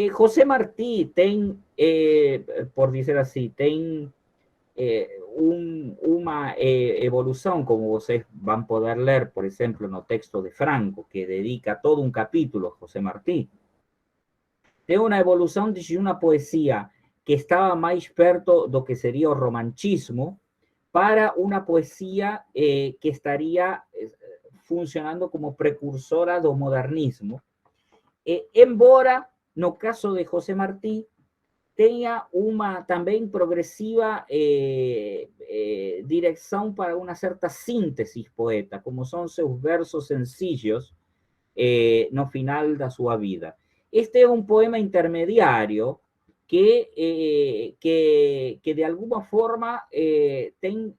José Martí tem, por dizer así, tem una evolución, como vocês van a poder leer, por ejemplo, en el texto de Franco, que dedica todo un capítulo a José Martí. Tem una evolución de una poesía que estaba más perto de lo que sería el romantismo para una poesía que estaría funcionando como precursora del modernismo, embora no caso de José Martí tenha uma também progressiva direção para uma certa síntese poeta, como são seus versos sencillos no final da sua vida. Este é um poema intermediário que de alguma forma tem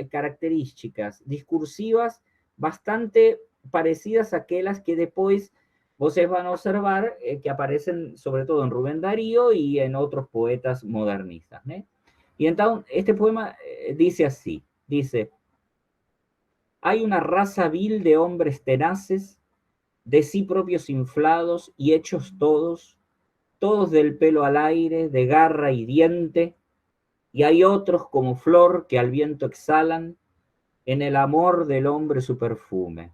características discursivas bastante parecidas àquelas que depois vocês van a observar que aparecen sobre todo en Rubén Darío y en otros poetas modernistas. ¿no? Y entonces este poema dice así, dice, hay una raza vil de hombres tenaces, de sí propios inflados y hechos todos, todos del pelo al aire, de garra y diente, y hay otros como flor que al viento exhalan, en el amor del hombre su perfume.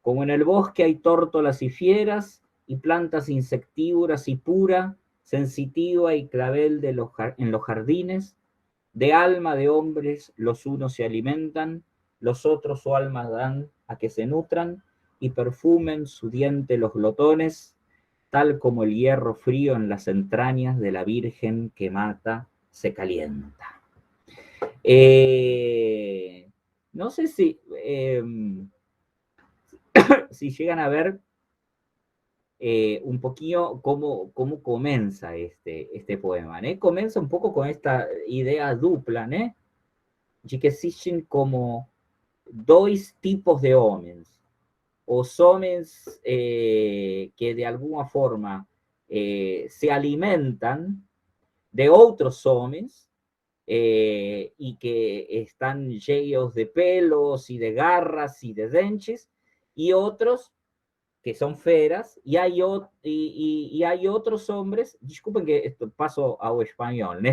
Como en el bosque hay tórtolas y fieras, y plantas insectívoras y pura, sensitiva y clavel en los jardines, de alma de hombres los unos se alimentan, los otros su alma dan a que se nutran, y perfumen su diente los glotones, tal como el hierro frío en las entrañas de la virgen que mata se calienta. No sé si llegan a ver un poquillo cómo comienza este poema. ¿no? Comienza un poco con esta idea dupla, ¿no? de que existen como dois tipos de homens. Os homens que de alguna forma se alimentan de otros homens y que están llenos de pelos y de garras y de dentes, y otros que son feras, y hay otros hombres, disculpen que esto paso ao español, ¿no?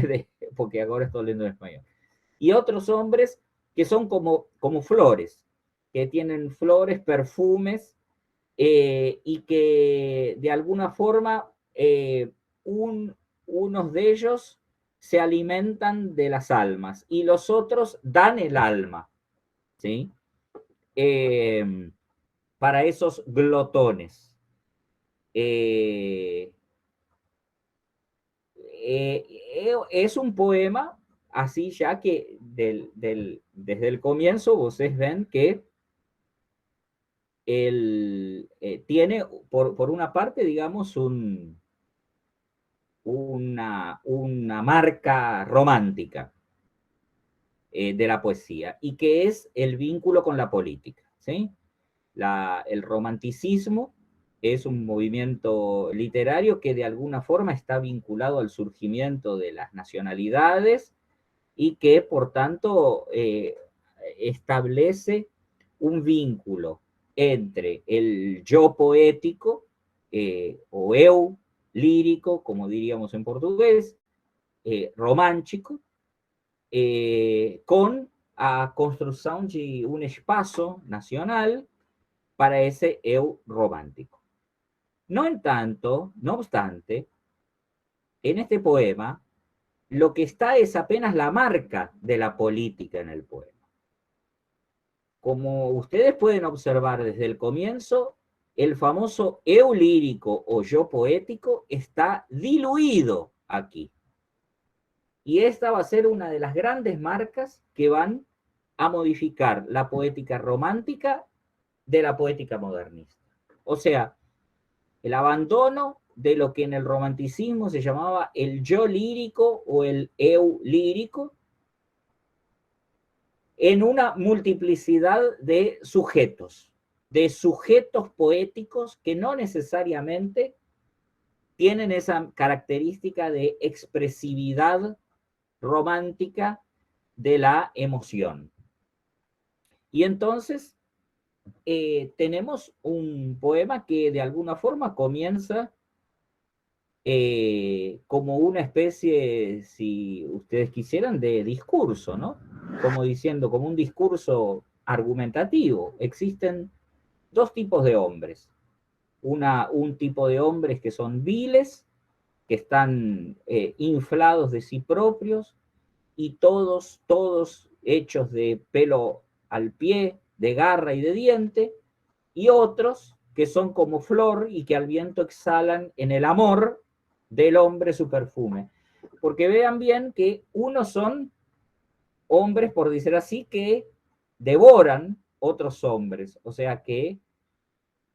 porque ahora estoy leyendo en español, y otros hombres que son como flores, que tienen flores, perfumes, y que de alguna forma unos de ellos se alimentan de las almas y los otros dan el alma, ¿sí? Para esos glotones. Es un poema así ya que desde el comienzo ustedes ven que tiene por una parte, digamos, una marca romántica de la poesía y que es el vínculo con la política. ¿sí? El romanticismo es un movimiento literario que de alguna forma está vinculado al surgimiento de las nacionalidades y que por tanto establece un vínculo entre el yo poético o eu lírico, como diríamos en portugués, romántico, con a construcción de un espacio nacional para ese eu romántico. No en tanto, no obstante, en este poema, lo que está es apenas la marca de la política en el poema. Como ustedes pueden observar desde el comienzo, el famoso eu lírico o yo poético está diluido aquí. Y esta va a ser una de las grandes marcas que van a modificar la poética romántica de la poética modernista. O sea, el abandono de lo que en el romanticismo se llamaba el yo lírico o el eu lírico en una multiplicidad de sujetos poéticos que no necesariamente tienen esa característica de expresividad romántica de la emoción. Y entonces tenemos un poema que de alguna forma comienza como una especie, si ustedes quisieran, de discurso, ¿no? Como diciendo, como un discurso argumentativo. Existen dos tipos de hombres. Un tipo de hombres que son viles, que están inflados de sí propios y todos hechos de pelo al pie, de garra y de diente, y otros que son como flor y que al viento exhalan en el amor del hombre su perfume. Porque vean bien que unos son hombres, por decir así, que devoran otros hombres, o sea que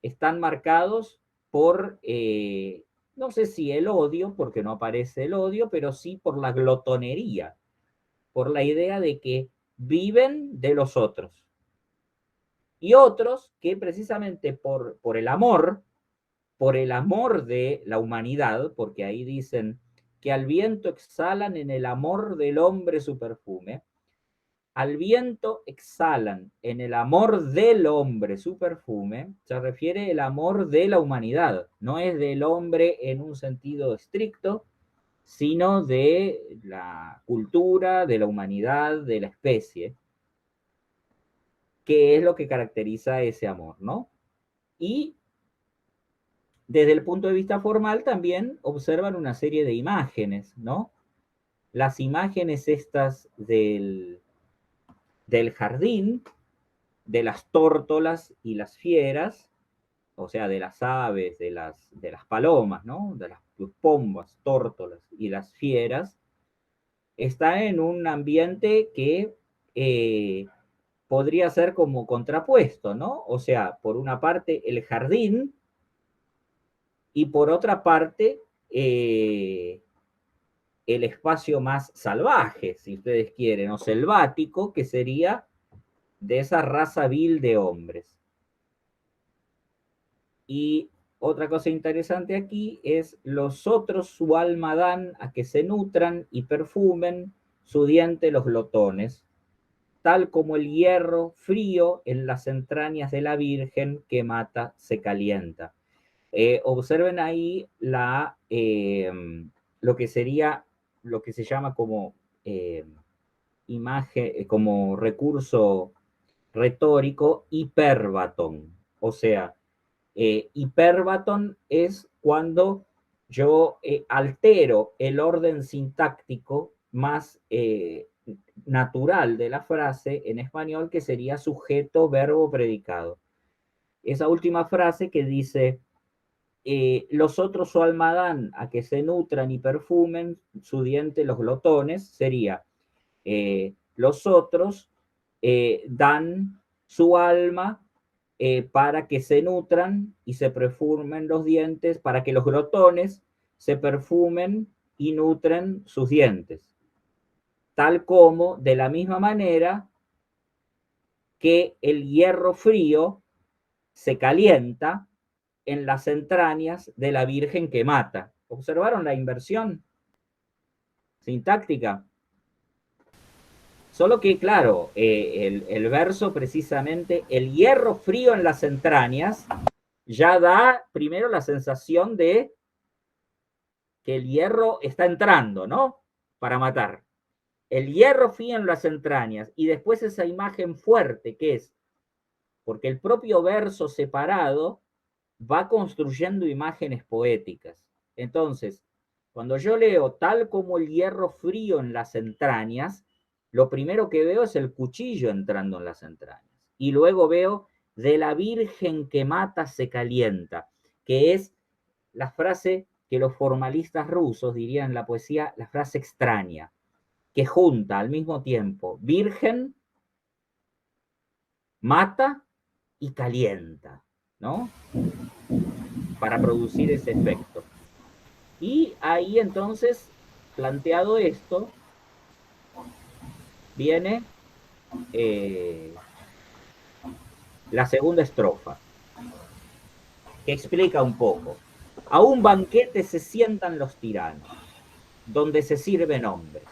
están marcados por, no sé si el odio, porque no aparece el odio, pero sí por la glotonería, por la idea de que viven de los otros. Y otros que precisamente por el amor de la humanidad, porque ahí dicen que al viento exhalan en el amor del hombre su perfume, al viento exhalan en el amor del hombre su perfume, se refiere el amor de la humanidad, no es del hombre en un sentido estricto, sino de la cultura, de la humanidad, de la especie, que es lo que caracteriza ese amor, ¿no? Y desde el punto de vista formal también observan una serie de imágenes, ¿no? Las imágenes estas del jardín, de las tórtolas y las fieras, o sea, de las aves, de las palomas, ¿no? De las pombas, tórtolas y las fieras, está en un ambiente que podría ser como contrapuesto, ¿no? O sea, por una parte el jardín y por otra parte el espacio más salvaje, si ustedes quieren, o selvático, que sería de esa raza vil de hombres. Y otra cosa interesante aquí es los otros su alma dan a que se nutran y perfumen su diente los glotones, tal como el hierro frío en las entrañas de la Virgen que mata se calienta. Observen ahí lo que sería, lo que se llama como imagen, como recurso retórico, hiperbatón. O sea, hiperbatón es cuando yo altero el orden sintáctico más natural de la frase en español, que sería sujeto, verbo, predicado. Esa última frase que dice, los otros su alma dan a que se nutran y perfumen su diente los glotones, sería, los otros dan su alma para que se nutran y se perfumen los dientes, para que los glotones se perfumen y nutren sus dientes. Tal como, de la misma manera, que el hierro frío se calienta en las entrañas de la Virgen que mata. ¿Observaron la inversión sintáctica? Solo que, claro, el verso precisamente, el hierro frío en las entrañas, ya da primero la sensación de que el hierro está entrando, ¿no? Para matar. El hierro frío en las entrañas y después esa imagen fuerte que es, porque el propio verso separado va construyendo imágenes poéticas. Entonces, cuando yo leo tal como el hierro frío en las entrañas, lo primero que veo es el cuchillo entrando en las entrañas. Y luego veo de la Virgen que mata se calienta, que es la frase que los formalistas rusos dirían en la poesía, la frase extraña, que junta al mismo tiempo virgen, mata y calienta, ¿no? Para producir ese efecto. Y ahí entonces, planteado esto, viene la segunda estrofa, que explica un poco. A un banquete se sientan los tiranos, donde se sirven hombres,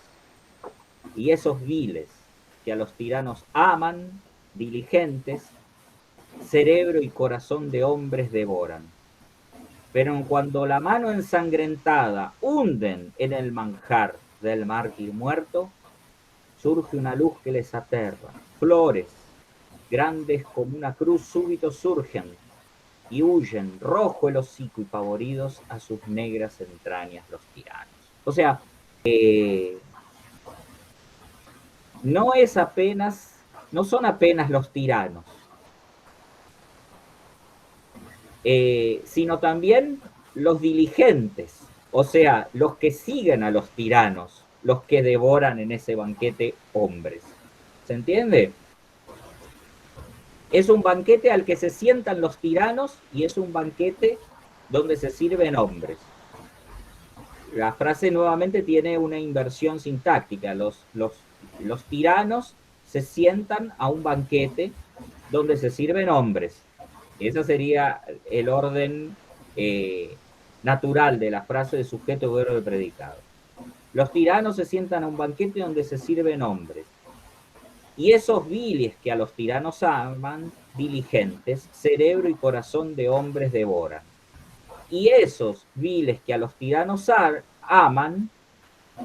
y esos viles que a los tiranos aman, diligentes, cerebro y corazón de hombres devoran. pero cuando la mano ensangrentada hunden en el manjar del mártir muerto, surge una luz que les aterra. Flores, grandes como una cruz, súbito surgen y huyen, rojo el hocico y pavoridos a sus negras entrañas los tiranos. O sea, no es apenas, no son apenas los tiranos, sino también los diligentes, o sea, los que siguen a los tiranos, los que devoran en ese banquete hombres. ¿Se entiende? Es un banquete al que se sientan los tiranos y es un banquete donde se sirven hombres. La frase nuevamente tiene una inversión sintáctica. Los tiranos se sientan a un banquete donde se sirven hombres. Ese sería el orden natural de la frase de sujeto, verbo y predicado. Los tiranos se sientan a un banquete donde se sirven hombres. Y esos viles que a los tiranos aman, diligentes, cerebro y corazón de hombres devoran. Y esos viles que a los tiranos aman,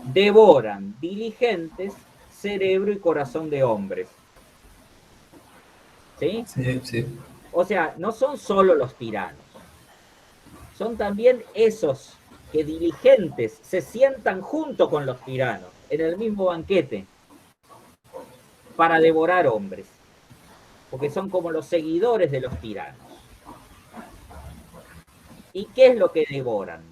devoran, diligentes, cerebro y corazón de hombres. ¿Sí? Sí, sí. O sea, no son solo los tiranos, son también esos que diligentes se sientan junto con los tiranos en el mismo banquete para devorar hombres, porque son como los seguidores de los tiranos. ¿Y qué es lo que devoran?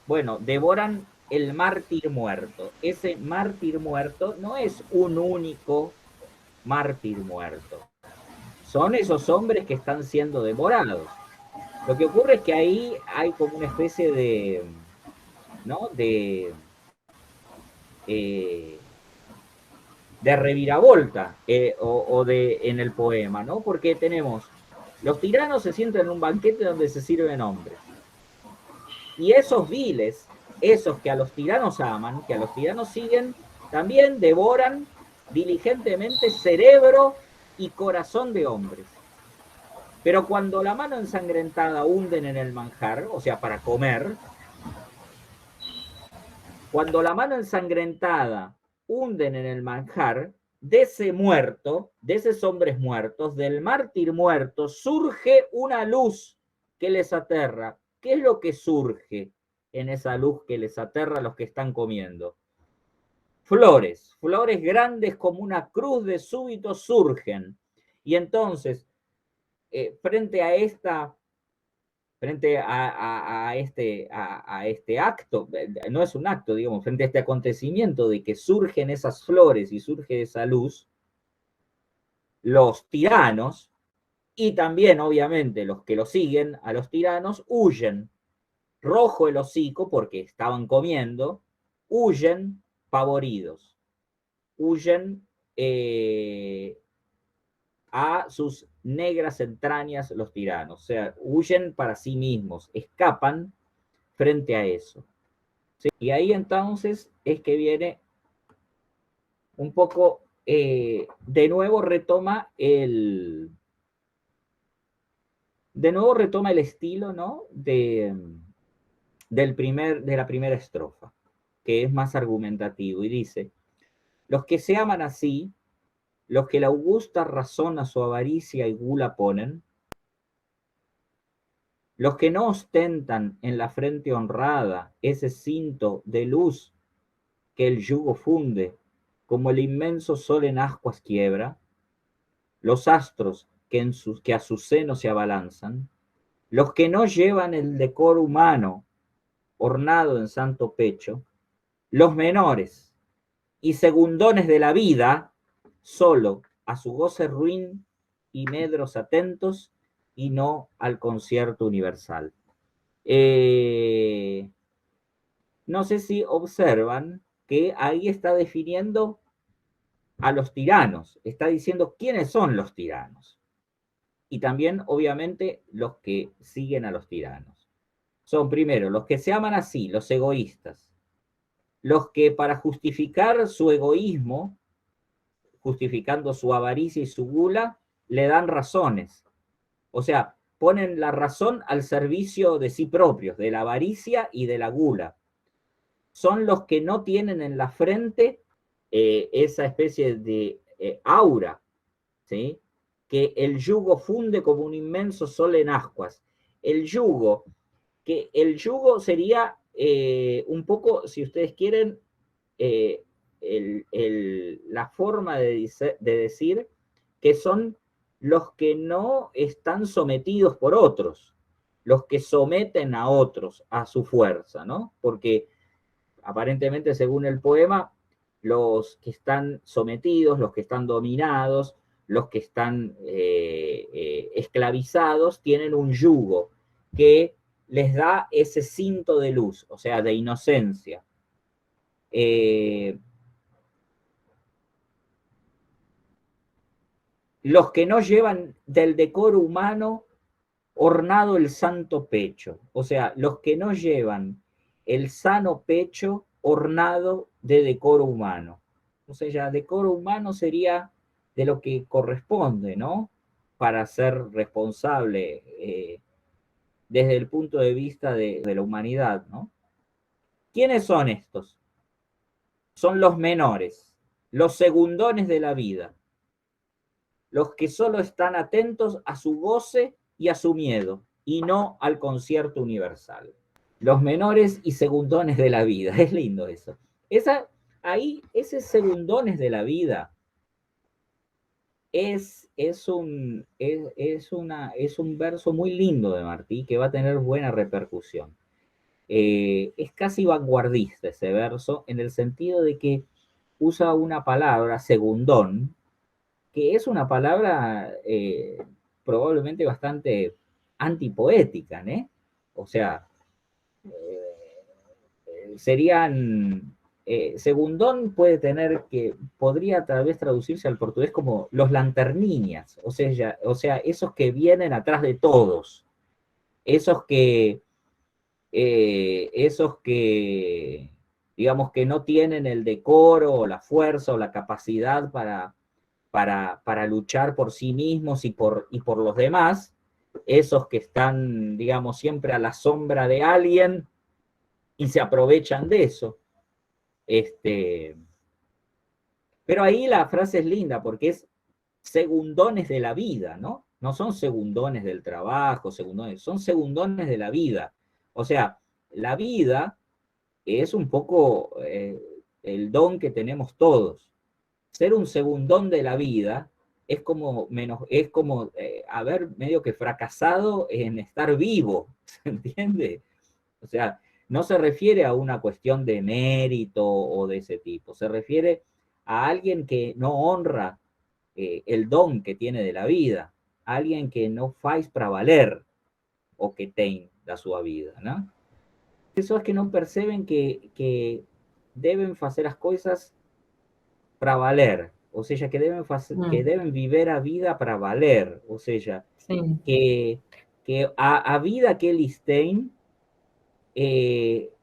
Bueno, devoran el mártir muerto. Ese mártir muerto no es un único mártir muerto. Son esos hombres que están siendo devorados. Lo que ocurre es que ahí hay como una especie de, ¿no? Eh, de reviravolta en el poema, ¿no? Porque tenemos, los tiranos se sientan en un banquete donde se sirven hombres. Y esos viles, esos que a los tiranos aman, que a los tiranos siguen, también devoran diligentemente cerebro y corazón de hombres. Pero cuando la mano ensangrentada hunden en el manjar, o sea, para comer, cuando la mano ensangrentada hunden en el manjar, de ese muerto, de esos hombres muertos, del mártir muerto, surge una luz que les aterra. ¿Qué es lo que surge en esa luz que les aterra a los que están comiendo? Flores, flores grandes como una cruz de súbito surgen. Y entonces, frente a esta frente a este acto, no es un acto, digamos, frente a este acontecimiento de que surgen esas flores y surge esa luz, los tiranos y también, obviamente, los que lo siguen a los tiranos huyen, rojo el hocico porque estaban comiendo, huyen pavoridos, huyen a sus negras entrañas los tiranos, o sea, huyen para sí mismos, escapan frente a eso. ¿Sí? Y ahí entonces es que viene un poco, de nuevo retoma el estilo, ¿no? De la primera estrofa, que es más argumentativo, y dice, los que se aman así, los que la augusta razón a su avaricia y gula ponen, los que no ostentan en la frente honrada ese cinto de luz que el yugo funde, como el inmenso sol en ascuas quiebra, los astros que a su seno se abalanzan, los que no llevan el decoro humano ornado en santo pecho, los menores y segundones de la vida, solo a su goce ruin y medros atentos y no al concierto universal. No sé si observan que ahí está definiendo a los tiranos, está diciendo quiénes son los tiranos. Y también, obviamente, los que siguen a los tiranos. Son primero los que se aman así, los egoístas, los que para justificar su egoísmo, justificando su avaricia y su gula, le dan razones. O sea, ponen la razón al servicio de sí propios, de la avaricia y de la gula. Son los que no tienen en la frente esa especie de aura, ¿sí? Que el yugo funde como un inmenso sol en ascuas. El yugo, que el yugo sería un poco, si ustedes quieren, eh, la forma de decir que son los que no están sometidos por otros, los que someten a otros a su fuerza, ¿no? Porque aparentemente, según el poema, los que están sometidos, los que están dominados, los que están esclavizados, tienen un yugo que les da ese cinto de luz, o sea, de inocencia. Los que no llevan del decoro humano ornado el santo pecho, o sea, los que no llevan el sano pecho ornado de decoro humano. O sea, ya decoro humano sería de lo que corresponde, ¿no? Para ser responsable desde el punto de vista de la humanidad, ¿no? ¿Quiénes son estos? Son los menores, los segundones de la vida, los que solo están atentos a su goce y a su miedo, y no al concierto universal. Los menores y segundones de la vida, es lindo eso. Ese segundones de la vida es un verso muy lindo de Martí que va a tener buena repercusión. Es casi vanguardista ese verso en el sentido de que usa una palabra, segundón, que es una palabra probablemente bastante antipoética, ¿no? O sea, serían, segundón puede tener que, podría tal vez traducirse al portugués como los lanterniñas, o sea, esos que vienen atrás de todos, esos esos que, digamos, que no tienen el decoro o la fuerza o la capacidad para luchar por sí mismos y por los demás, esos que están, digamos, siempre a la sombra de alguien y se aprovechan de eso. Pero ahí la frase es linda porque es segundones de la vida, ¿no? No son segundones del trabajo, segundones, son segundones de la vida. O sea, la vida es un poco el don que tenemos todos. Ser un segundón de la vida es como haber medio que fracasado en estar vivo, ¿se entiende? O sea, no se refiere a una cuestión de mérito o de ese tipo, se refiere a alguien que no honra el don que tiene de la vida, alguien que no faz para valer o que ten da sua vida, ¿no? Pessoas que não percebem que devem fazer as coisas para valer, ou seja, que devem viver a vida para valer, ou seja, que a vida que eles têm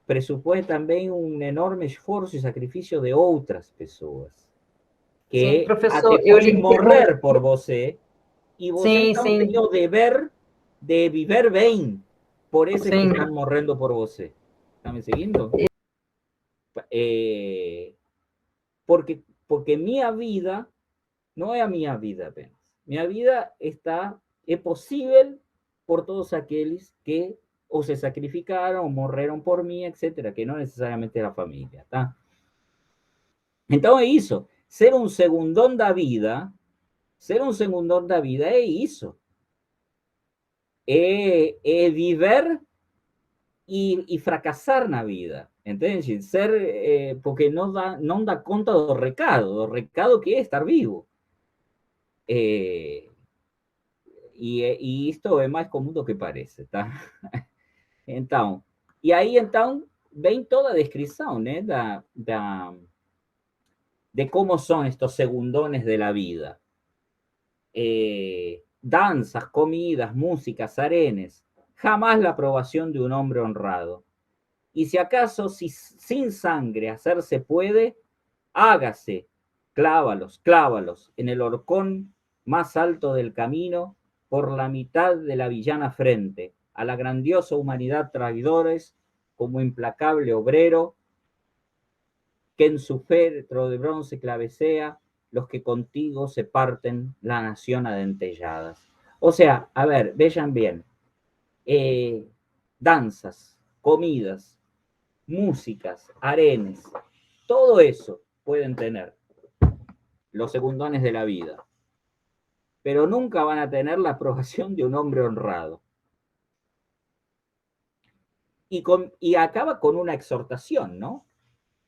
pressupõe também um enorme esforço e sacrifício de outras pessoas, Sim, que professor, até eu podem lhe pergunto. morrer por você, e você Sim, então tem sim, o dever de viver bem por esses que estão sim, morrendo por você. Está me seguindo? Porque mi vida no es a mi vida apenas. Mi vida es posible por todos aquellos que o se sacrificaron o morreron por mí, etcétera, que no necesariamente la familia, ¿está? Entonces hizo, ser un segundón da vida, ser un segundón da vida es eso, es vivir y fracasar na vida, entende? Ser, porque não dá conta do recado que é estar vivo. E isto é mais comum do que parece, tá? Então, e aí então vem toda a descrição, né, de como são estos segundones de la vida. Danzas, comidas, músicas, arenes, jamás la aprobación de un hombre honrado. Y si acaso si sin sangre hacerse puede, hágase, clávalos, clávalos en el horcón más alto del camino por la mitad de la villana frente, a la grandiosa humanidad traidores, como implacable obrero, que en su féretro de bronce clavecea los que contigo se parten la nación a dentelladas. O sea, a ver, vean bien, danzas, comidas, músicas, arenes, todo eso pueden tener los segundones de la vida, pero nunca van a tener la aprobación de un hombre honrado. Y acaba con una exhortación, ¿no?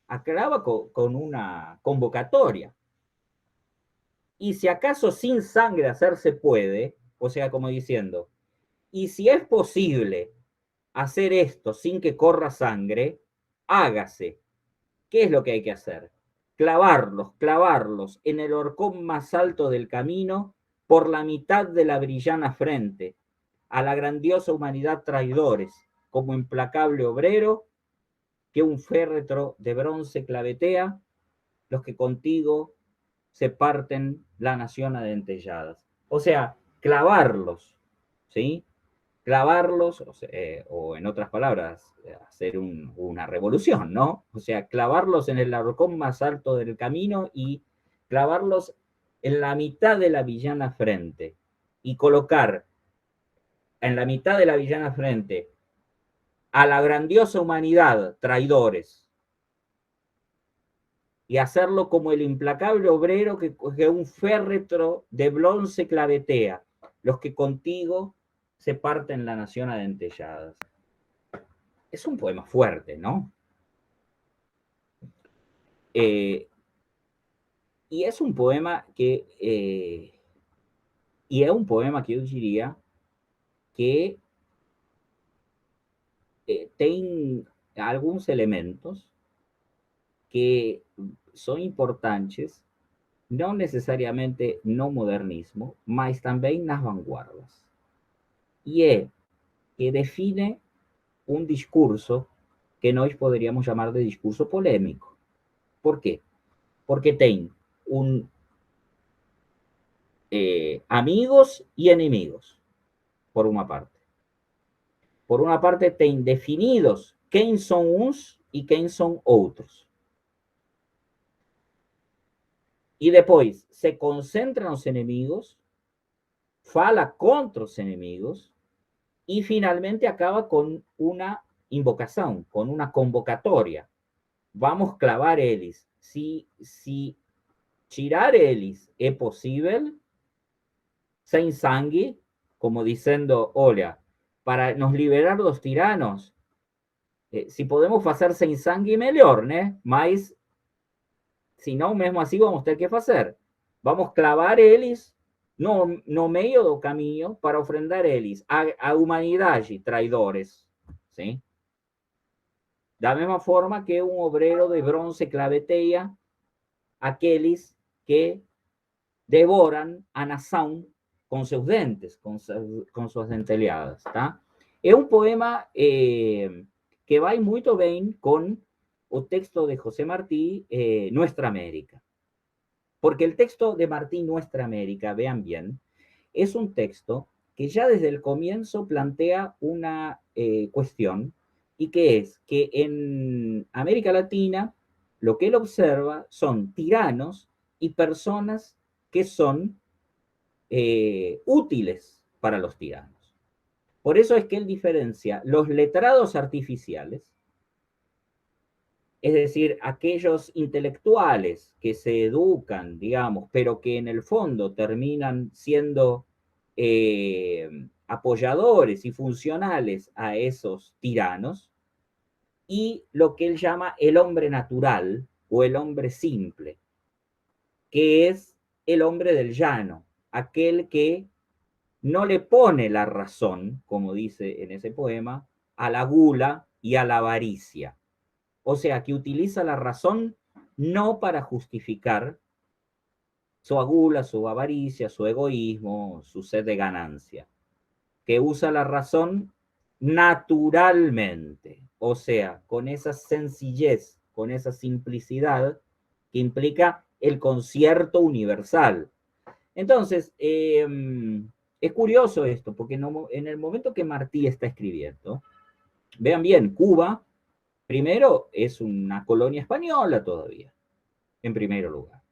Acaba con una convocatoria. Y si acaso sin sangre hacerse puede, o sea, como diciendo, y si es posible hacer esto sin que corra sangre, hágase. ¿Qué es lo que hay que hacer? Clavarlos en el horcón más alto del camino, por la mitad de la brillana frente, a la grandiosa humanidad traidores, como implacable obrero, que un féretro de bronce clavetea, los que contigo se parten la nación a dentelladas. O sea, clavarlos, ¿sí? Clavarlos, o en otras palabras, hacer una revolución, ¿no? O sea, clavarlos en el arcón más alto del camino y clavarlos en la mitad de la villana frente y colocar en la mitad de la villana frente a la grandiosa humanidad, traidores, y hacerlo como el implacable obrero que un féretro de bronce clavetea, los que contigo se parten la nación a dentelladas. Es un poema fuerte, ¿no? Eh, y es un poema y es un poema que yo diría que tem alguns elementos que son importantes, não necessariamente no modernismo, mas também nas vanguardas. E é que define un discurso que nós poderíamos chamar de discurso polémico. Por quê? Porque tem amigos y enemigos, por una parte. Por una parte, tem definidos quem são uns e quem são outros. E depois se concentra nos enemigos, fala contra os enemigos y finalmente acaba con una invocación, con una convocatoria. Vamos clavar eles. Si tirar eles é possível, sem sangue, como diciendo, olha, para nos liberar dos tiranos, si podemos fazer sem sangue, melhor, né? Mas, se não, mesmo assim, vamos ter que fazer. Vamos clavar eles no meio do caminho para ofrendar eles a humanidade, traidores, ¿sí? Da mesma forma que un obrero de bronce claveteia aqueles que devoran a nação com seus dentes, com suas dentelhadas, tá? É um poema que vai muito bem com o texto de José Martí, Nuestra América. Porque el texto de Martí, Nuestra América, vean bien, es un texto que ya desde el comienzo plantea una cuestión, y que es que en América Latina lo que él observa son tiranos y personas que son útiles para los tiranos. Por eso es que él diferencia los letrados artificiales, es decir, aquellos intelectuales que se educan, digamos, pero que en el fondo terminan siendo apoyadores y funcionales a esos tiranos, y lo que él llama el hombre natural o el hombre simple, que es el hombre del llano, aquel que no le pone la razón, como dice en ese poema, a la gula y a la avaricia. O sea, que utiliza la razón no para justificar su gula, su avaricia, su egoísmo, su sed de ganancia, que usa la razón naturalmente, o sea, con esa sencillez, con esa simplicidad que implica el concierto universal. Entonces, Es curioso esto, porque no, en el momento que Martí está escribiendo, vean bien, Cuba, primero, es una colonia española todavía, en primer lugar.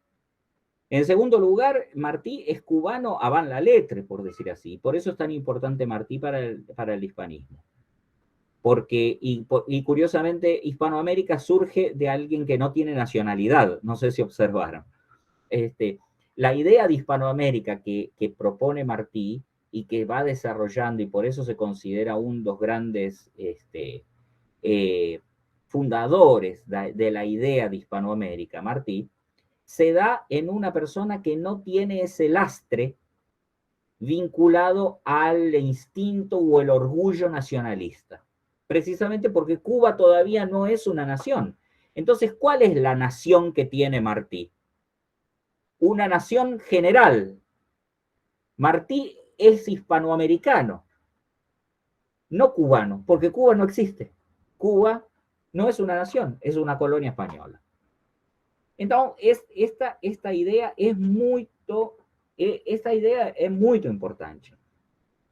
En segundo lugar, Martí es cubano avant la lettre, por decir así. Por eso es tan importante Martí para el hispanismo. Porque, y curiosamente, Hispanoamérica surge de alguien que no tiene nacionalidad. No sé si observaron. Este, la idea de Hispanoamérica que propone Martí y que va desarrollando, y por eso se considera uno de los grandes eh, fundadores de la idea de Hispanoamérica, Martí, se da en una persona que no tiene ese lastre vinculado al instinto o el orgullo nacionalista, precisamente porque Cuba todavía no es una nación. Entonces, ¿cuál es la nación que tiene Martí? Una nación general. Martí es hispanoamericano, no cubano, porque Cuba no existe. Cuba no es una nación, es una colonia española. Entonces, esta idea es muy importante.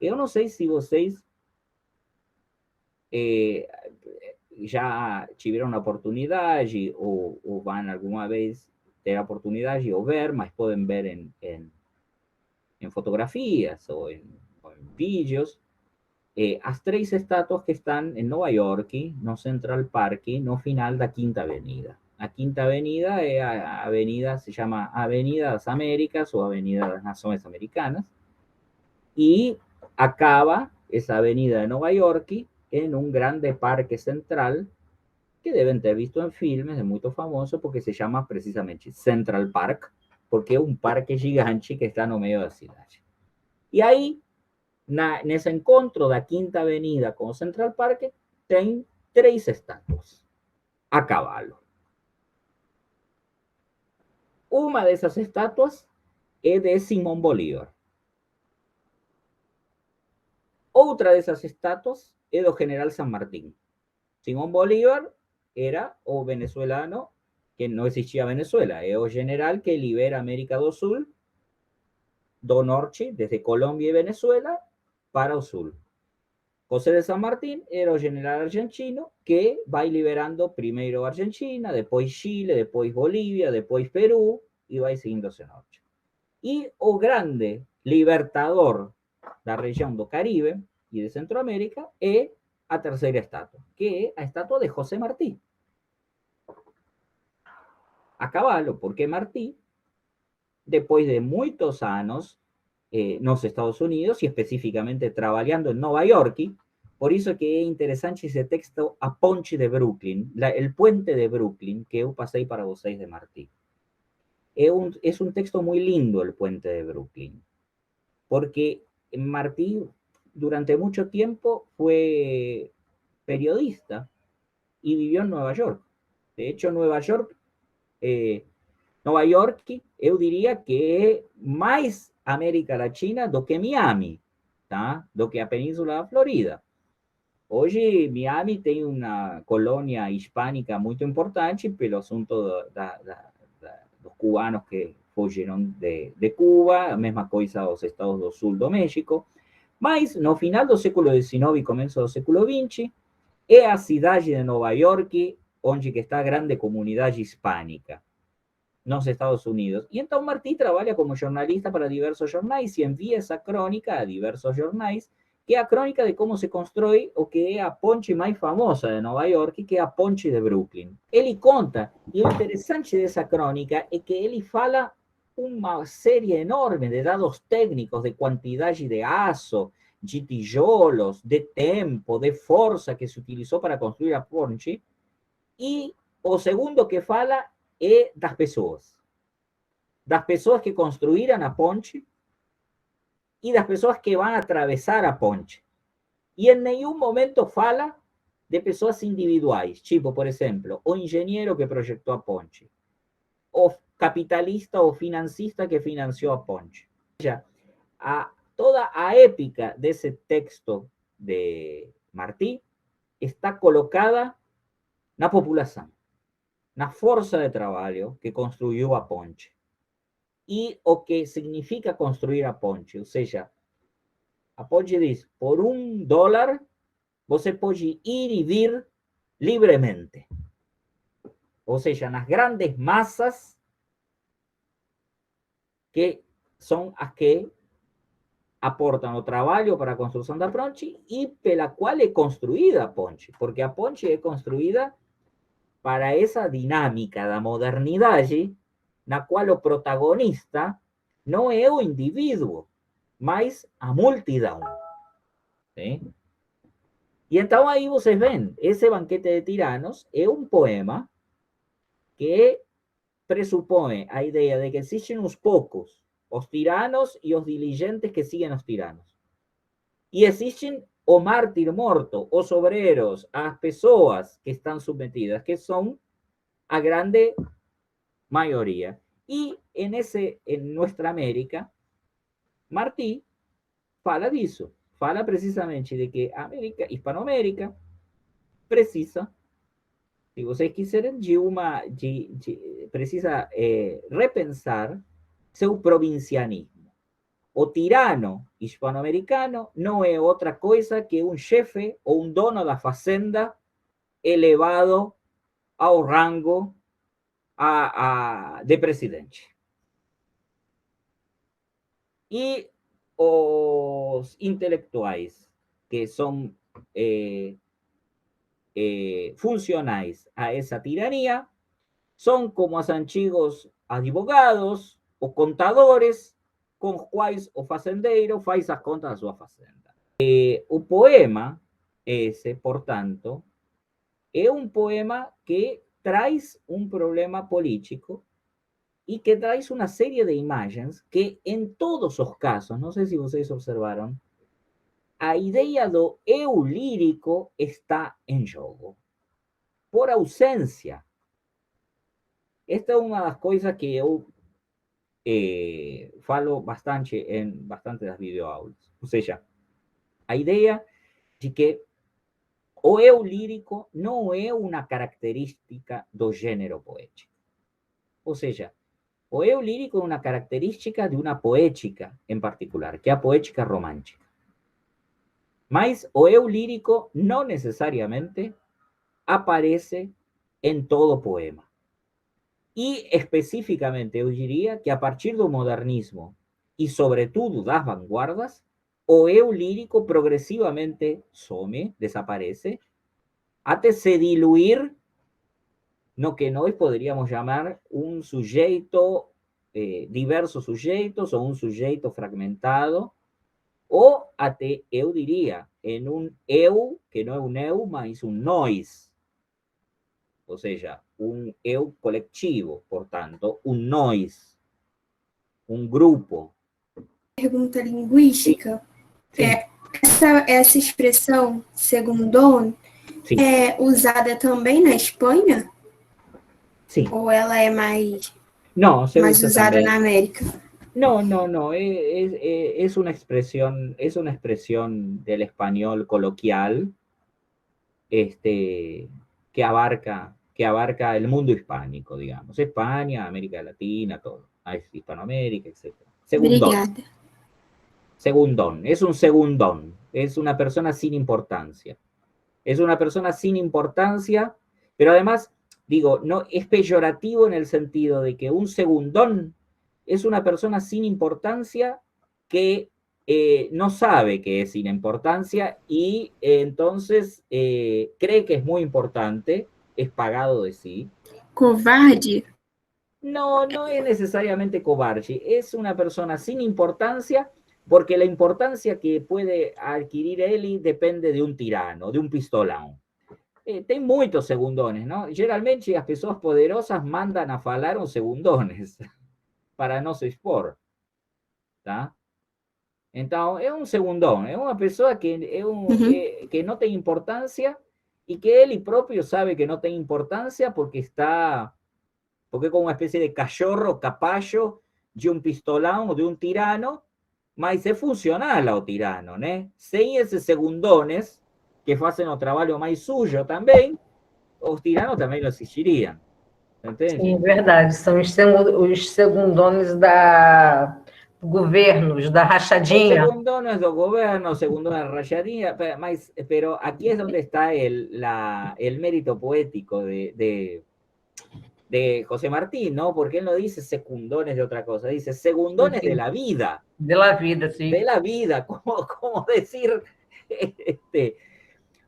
Eu não sei se vocês já tiveram a oportunidade ou vão alguma vez ter a oportunidade de ver, mas podem ver em fotografias ou em vídeos, as três estátuas que estão em Nova York, no Central Park, no final da Quinta Avenida. A Quinta Avenida é a avenida, se chama Avenida das Américas ou Avenida das Nações Americanas, y acaba esa avenida de Nueva York en un grande parque central que deben ter visto en filmes, es muy famoso porque se llama precisamente Central Park, porque es un parque gigante que está no medio da cidade. E aí, nesse encontro da Quinta Avenida com o Central Park, tem três estátuas a cavalo. Uma dessas estátuas é de Simón Bolívar. Otra de esas estatuas es del general San Martín. Simón Bolívar era o venezolano, que no existía Venezuela, es o general que libera América do Sul, do Norte, desde Colombia y Venezuela, para o Sul. José de San Martín era o general argentino que va liberando primero Argentina, después Chile, después Bolivia, después Perú, y va siguiendo hacia el norte. Y o grande libertador da região do Caribe e de Centroamérica é a terceira estátua, que é a estátua de José Martí. A cavalo, porque Martí, depois de muitos anos nos Estados Unidos e especificamente trabalhando em Nova York, por isso que é interessante esse texto A Ponte de Brooklyn, el puente de Brooklyn, que eu passei para vocês de Martí. Es un texto muy lindo el puente de Brooklyn, porque Martí durante mucho tiempo fue periodista y vivió en Nueva York. De hecho, Nueva York, eu diría que es más América Latina do que Miami, tá? Do que a Península da Florida. Hoje, Miami tem uma colônia hispânica muito importante pelo assunto dos cubanos que fugiram de Cuba, a mesma coisa aos Estados do Sul do México. Mas, no final do século XIX e começo do século XX, é a cidade de Nova York onde está a grande comunidade hispânica nos Estados Unidos. E então Martí trabalha como jornalista para diversos jornais e envia essa crônica a diversos jornais, que é a crônica de como se constrói o que é a ponte mais famosa de Nova York, que é a ponte de Brooklyn. Ele conta, e o interessante dessa crônica é que ele fala uma série enorme de dados técnicos, de quantidade de aço, de tijolos, de tempo, de força que se utilizou para construir a ponte. E o segundo que fala é das pessoas que construíram a ponte e das pessoas que vão atravessar a ponte. E em nenhum momento fala de pessoas individuais, tipo, por exemplo, o engenheiro que projetou a ponte, o capitalista ou financista que financiou a ponte. Ou seja, toda a épica desse texto de Martí está colocada na população, na força de trabalho que construiu a ponte e o que significa construir a ponte, ou seja, a Ponte diz, por $1, você pode ir e vir livremente. Ou seja, nas grandes massas que são as que aportam o trabalho para a construção da ponte e pela qual é construída a ponte, porque a ponte é construída para essa dinâmica da modernidade, na qual o protagonista não é o indivíduo, mas a multidão. ¿Sí? E então aí vocês veem, esse Banquete de Tiranos é um poema que pressupõe a ideia de que existem uns poucos, os tiranos e os diligentes que siguen os tiranos. E existem o mártir morto, os obreros, as pessoas que estão submetidas, que são a grande maioria. E em nossa América, Martí fala disso. Fala precisamente de que a América, Hispanoamérica precisa, se vocês quiserem, precisa repensar seu provincianismo. O tirano hispano-americano não é outra coisa que um chefe ou um dono da fazenda elevado ao rango de presidente. E os intelectuais que são funcionais a essa tirania são como os antigos advogados ou contadores com os quais o fazendeiro faz as contas da sua fazenda. O poema esse, portanto, é um poema que traz um problema político e que traz uma série de imagens que, em todos os casos, não sei se vocês observaram, a ideia do eu lírico está em jogo, por ausência. Esta é uma das coisas que eu falo bastante em bastante das videoaulas. Ou seja, a ideia de que o eu lírico não é uma característica do gênero poético. Ou seja, o eu lírico é uma característica de uma poética em particular, que é a poética romântica. Mas o eu lírico não necessariamente aparece em todo poema. E, especificamente, eu diria que a partir do modernismo e, sobretudo, das vanguardas, o eu lírico progressivamente some, desaparece, até se diluir no que nós poderíamos chamar um sujeito, diversos sujeitos, ou um sujeito fragmentado, ou até, eu diria, em um eu, que não é um eu, mas um nós. Ou seja, um eu coletivo, portanto, um nós, um grupo. Pergunta linguística. Sim. Essa expressão, segundón, Sim. é usada também na Espanha? Sim. Ou ela é mais também usada na América? No, es una expresión del español coloquial, que abarca el mundo hispánico, digamos, España, América Latina, todo, Hispanoamérica, etc. Obrigada. Segundón, es un segundón, es una persona sin importancia. Es una persona sin importancia, pero además, digo, no es peyorativo en el sentido de que un segundón es una persona sin importancia que no sabe que es sin importancia y entonces cree que es muy importante, es pagado de sí. Covarde? No, no es necesariamente cobarde, es una persona sin importancia porque la importancia que puede adquirir él depende de un tirano, de un pistolão. Tem muitos segundones, não? Geralmente as pessoas poderosas mandam a falar uns segundones para não se expor, tá? Então, é um segundão, é uma pessoa que, que não tem importância e que ele próprio sabe que não tem importância porque é como uma espécie de cachorro, capallo de um pistolão ou de um tirano, mas é funcional ao tirano, né? Sem esses segundones, que fazem o trabalho mais sujo também, os tiranos também não existiriam. Entende? Sim, verdade. São os segundones governos, da Os rachadinha. segundones do governo, segundones rayadinha, pero aquí es donde está el mérito poético de José Martín, ¿no? Porque él no dice secundones de otra cosa, dice segundones de la vida. De la vida, sim. De la vida, como decir,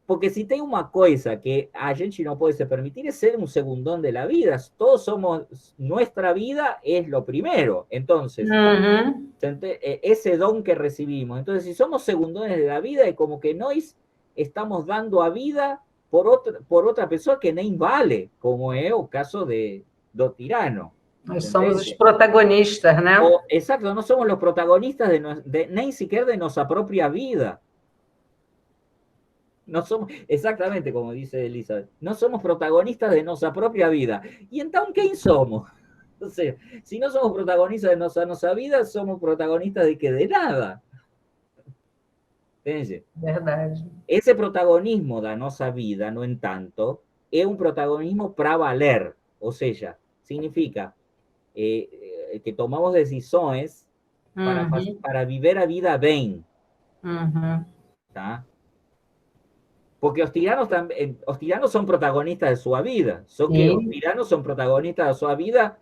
porque se tem uma coisa que a gente no puede se permitir es ser un segundón de la vida. Todos somos, nuestra vida es lo primero. Entonces, ese don que recibimos. Entonces, si somos segundones de la vida, es como que nós estamos dando a vida por otra pessoa que nem vale, como é o caso do tirano. Nós somos os protagonistas, né? Exacto, no somos los protagonistas ni siquiera de nuestra propia vida. No somos, exactamente como dice Elizabeth, no somos protagonistas de nuestra propia vida. ¿Y entonces quién somos? O sea, si no somos protagonistas de nuestra vida, somos protagonistas de que de nada. Entende? Verdade. Ese protagonismo da nossa vida, no entanto, es un protagonismo para valer. O sea, significa que tomamos decisiones para vivir a vida bien. ¿Tá? Porque los tiranos son protagonistas de su vida. Los tiranos son protagonistas de su vida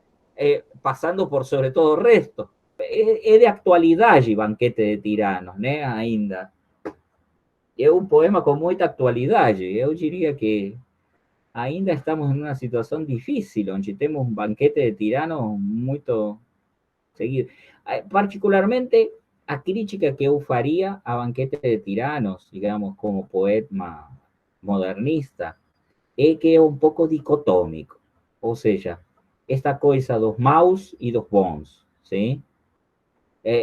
pasando por sobre todo el resto. Es de actualidad el Banquete de Tiranos, ¿no? Ainda. Es un poema con mucha actualidad. Yo diría que ainda estamos en una situación difícil, donde tenemos un banquete de tiranos muy seguido. Particularmente, a crítica que yo faría a Banquete de Tiranos, digamos, como poema modernista, es que es un poco dicotómico. O sea, esta cosa dos maus y dos bons, ¿sí?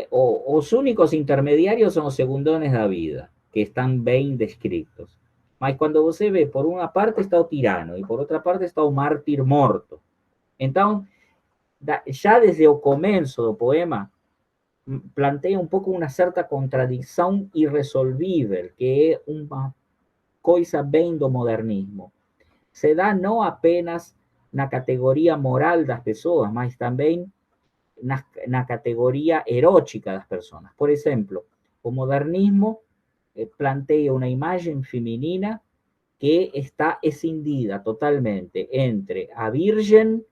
Os únicos intermediarios son los segundones de la vida, que están bien descritos. Mas cuando você ve, por una parte está o tirano y por otra parte está o mártir morto. Entonces, ya desde el comienzo del poema, plantea un poco una cierta contradicción irresolvível, que es una cosa bien do modernismo. Se da no apenas na categoría moral das pessoas, mas también na categoría erótica das personas. Por ejemplo, o modernismo plantea una imagen femenina que está escindida totalmente entre a virgen,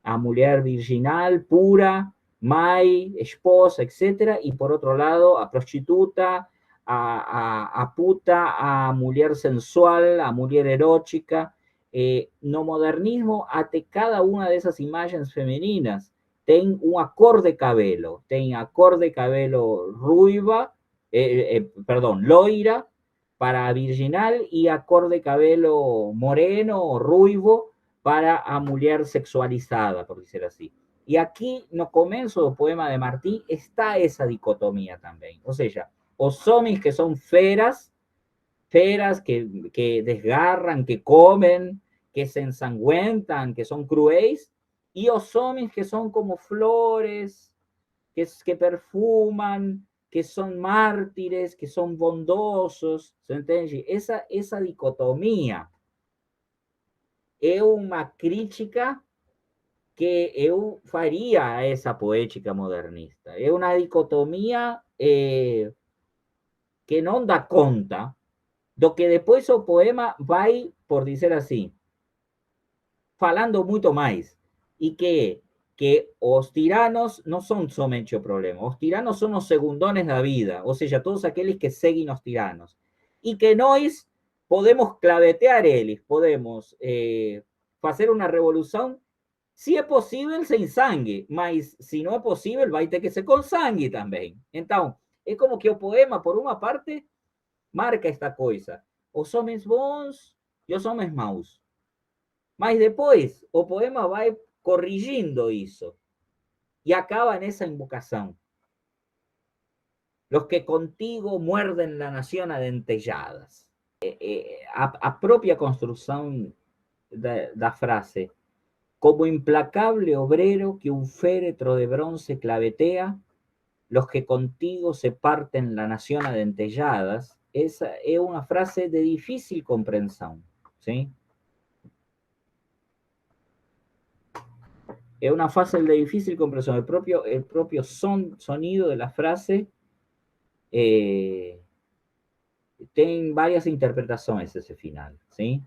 a mujer virginal, pura, mãe, esposa, etc. Y por otro lado, a prostituta, a puta, a mujer sensual, a mujer erótica. No modernismo, ante cada una de esas imágenes femeninas, tem un acorde cabelo, tem acorde cabelo ruiva, perdón, loira, para virginal, y acorde cabelo moreno o ruivo para a mujer sexualizada, por decir así. Y aquí, no comienzo del poema de Martí, está esa dicotomía también. O sea, os homens que son feras que desgarran, que comen, que se ensangüentan, que son cruéis, y os homens que son como flores, que perfuman, que son mártires, que son bondosos, ¿se entiende? Esa dicotomía é uma crítica que eu faria a essa poética modernista. É uma dicotomia que não dá conta do que depois o poema vai, por dizer assim, falando muito mais. E que os tiranos não são somente o problema. Os tiranos são os segundones da vida, ou seja, todos aqueles que seguem os tiranos. E que nós podemos clavetear eles, podemos fazer uma revolução, se é possível, sem sangue, mas se não é possível, vai ter que ser com sangue também. Então, é como que o poema, por uma parte, marca esta coisa, os homens bons e os homens maus. Mas depois, o poema vai corrigindo isso e acaba nessa invocação. Los que contigo muerden la nación a dentelladas. A propia construcción da frase, como implacable obrero que un féretro de bronce clavetea, los que contigo se parten la nación a dentelladas, esa es una frase de difícil comprensión, ¿sí? es una fase de difícil comprensión. El propio sonido de la frase tiene varias interpretaciones ese final, ¿sí?